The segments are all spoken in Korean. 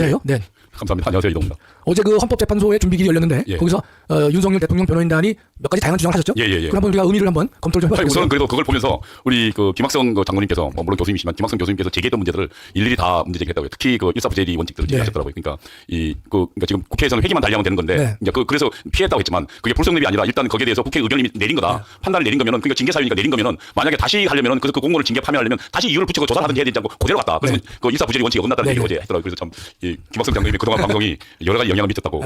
남자예요? 네. 감사합니다. 안녕하세요. 이동입니다. 어제 그 헌법재판소의 준비기일이 열렸는데 예. 거기서 윤석열 대통령 변호인단이 몇 가지 다양한 주장을 하셨죠? 예. 그럼 한번 우리가 의미를 한번 검토를 좀 해보죠. 우선 그래도 그걸 보면서 우리 그 김학성 그 장로님께서 물론 교수님이시지만 김학성 교수님께서 제기했던 문제들을 일일이 다 문제 제기했다고요. 특히 그 일사부재리 원칙들을 제기하셨더라고요. 그러니까 그러니까 지금 국회에서는 회기만 달리하면 되는 건데 이제 그래서 피했다고 했지만 그게 불성립이 아니라 일단 거기에 대해서 국회 의견이 내린 거다. 판단을 내린 거면은 그러니까 징계 사유니까 내린 거면은 만약에 다시 하려면은 그래서 그 공무원을 징계 파면하려면 다시 이유를 붙이고 조사를 하든지 해야 되지 않고 그대로 갔다. 그래서 그 일사부재리 원칙이 어긋났다는 얘기를 어제 했더라고요. 그래서 참 이 김학성 장로님의 그동안 방송이 여러 가지 영향을 미쳤다고.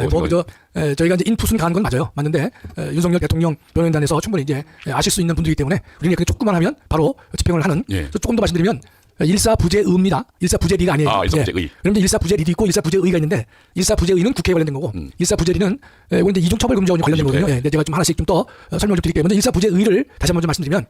저희가 이제 인풋은 강한 건 맞아요. 맞는데 윤석열 대통령 변호인단에서 충분히 이제 아실 수 있는 분들이기 때문에 우리는 그냥 조금만 하면 바로 집행을 하는. 조금 더 말씀드리면 일사부재의입니다. 일사부재리가 아니에요. 일사부재의. 그런데 일사부재리도 있고 일사부재의가 있는데 일사부재의는 국회에 관련된 거고 일사부재리는 이제 이중처벌금지와 관련된 거거든요. 네, 제가 좀 하나씩 좀 더 설명을 좀 드릴게요. 먼저 일사부재의를 다시 한번 좀 말씀드리면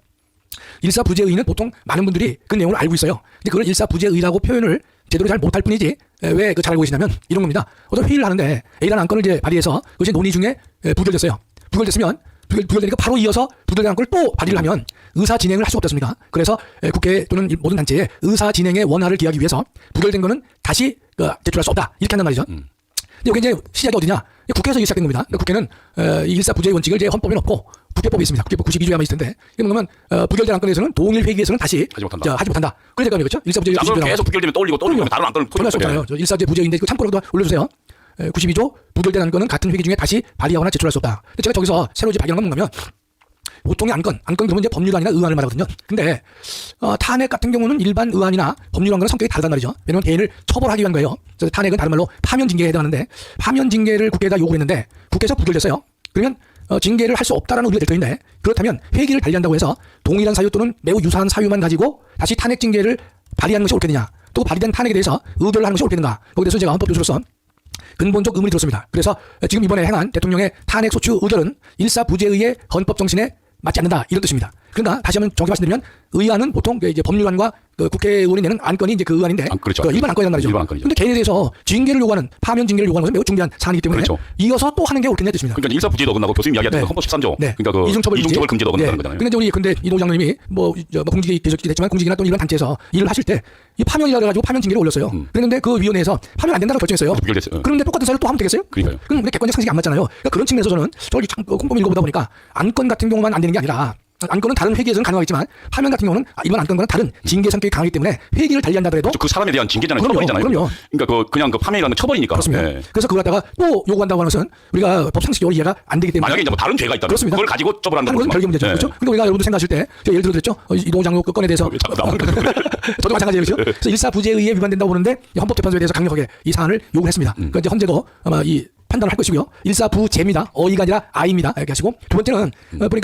일사부재의는 보통 많은 분들이 그 내용을 알고 있어요. 근데 그걸 일사부재의라고 표현을 제대로 잘 못할 뿐이지 왜 그 잘 알고 계시냐면 이런 겁니다. 어떤 회의를 하는데 A라는 안건을 이제 발의해서 그것이 논의 중에 부결됐어요. 부결됐으면 부결되니까 바로 이어서 부결된 안건을 또 발의를 하면 의사 진행을 할 수가 없습니다. 그래서 국회 또는 모든 단체에 의사 진행의 원활을 기하기 위해서 부결된 거는 다시 제출할 수 없다. 이렇게 한단 말이죠. 근데 여기 이제 시작이 어디냐? 국회에서 시작된 겁니다. 그러니까 국회는 이 일사부재의 원칙을 이제 헌법에 넣고 국회법이 있습니다. 국회법 92조에 아마 있을 텐데 이건 그러면 부결된 안건에서는 동일 회기에서는 다시 하지 못한다. 그래서 제가 그렇죠? 일사부재의 계속 부결되면 떠올리고 다른 안건을 포함할 수 없잖아요. 일사부재인데 참고로 올려주세요. 92조 부결된 안건은 같은 회기 중에 다시 발의하거나 제출할 수 없다. 근데 제가 저기서 새로 이제 발견한 건 뭔가면 보통의 안건 그러면 이제 법률안이나 의안을 말하거든요. 근데 탄핵 같은 경우는 일반 의안이나 법률안과는 성격이 다르단 말이죠. 왜냐하면 개인을 처벌하기 위한 거예요. 그래서 탄핵은 다른 말로 파면 징계에 해당하는데 파면 징계를 국회에다 요구했는데 국회에서 부결됐어요. 그러면 징계를 할 수 없다라는 우려가 될 터인데 그렇다면 회기를 달리한다고 해서 동일한 사유 또는 매우 유사한 사유만 가지고 다시 탄핵 징계를 발의하는 것이 옳겠느냐 또 발의된 탄핵에 대해서 의결을 하는 것이 옳겠는가 거기에 대해서 제가 헌법 교수로서 근본적 의문이 들었습니다. 그래서 지금 이번에 행한 대통령의 탄핵 소추 의결은 일사부재의의 헌법 정신에 맞지 않는다 이런 뜻입니다. 그러나 다시 한번 정확히 말씀드리면 의안은 보통 이제 법률안과 국회의원이 내는 안건이 이제 그 의안인데 그렇죠. 일반 안건이란 말이죠. 그런데 개인에 대해서 징계를 요구하는 파면 징계를 요구하는 것은 매우 중요한 사안이기 때문에 이어서 또 하는 게 옳겠냐 뜻입니다. 그러니까 일사부재도 어긋나고 교수님 이야기하던 헌법 13조 그러니까 그 이중처벌 금지도 어긋나는 거잖아요. 그런데 우리 이도 장로님이 공직이 계셨기 했지만 공직이나 또 이런 단체에서 일을 하실 때 이 파면이라 그래가지고 파면 징계를 올렸어요. 그랬는데 그 위원회에서 파면 안 된다고 결정했어요. 그런데 똑같은 사유를 또 하면 되겠어요? 그러니까요. 그럼 우리 객관적 상식이 안 맞잖아요. 그러니까 그런 측면에서 저는 저기 꼼꼼히 읽어보다 보니까 안건 같은 경우만 안 되는 게 아니라 안건은 다른 회기에서는 가능하겠지만 파면 같은 경우는 이번 안건과는 다른 징계 성격이 강하기 때문에 회기를 달리한다 그래도 그 사람에 대한 징계잖아요. 처벌이잖아요. 그럼요. 그러니까 그냥 파면이라는 건 처벌이니까. 그렇습니다. 그래서 그걸 갖다가 또 요구한다고 하는 것은 우리가 법 상식적으로 이해가 안 되기 때문에 만약에 이제 뭐 다른 죄가 있다면 그걸 가지고 처벌한다는 건 별개 문제죠. 그렇죠? 근데 우리가 여러분들 생각하실 때 제가 예를 들어 드렸죠. 이동호 장로 그 건에 대해서 저도 마찬가지예요. 그렇죠? 그래서 일사부재의에 위반된다고 보는데 헌법재판소에 대해서 강력하게 이 사안을 요구했습니다. 그러니까 이제 헌재도 아마 이 판단을 할 것이고요. 일사부재입니다. 어이가 아니라 아입니다. 이렇게 하시고 두 번째는 보니까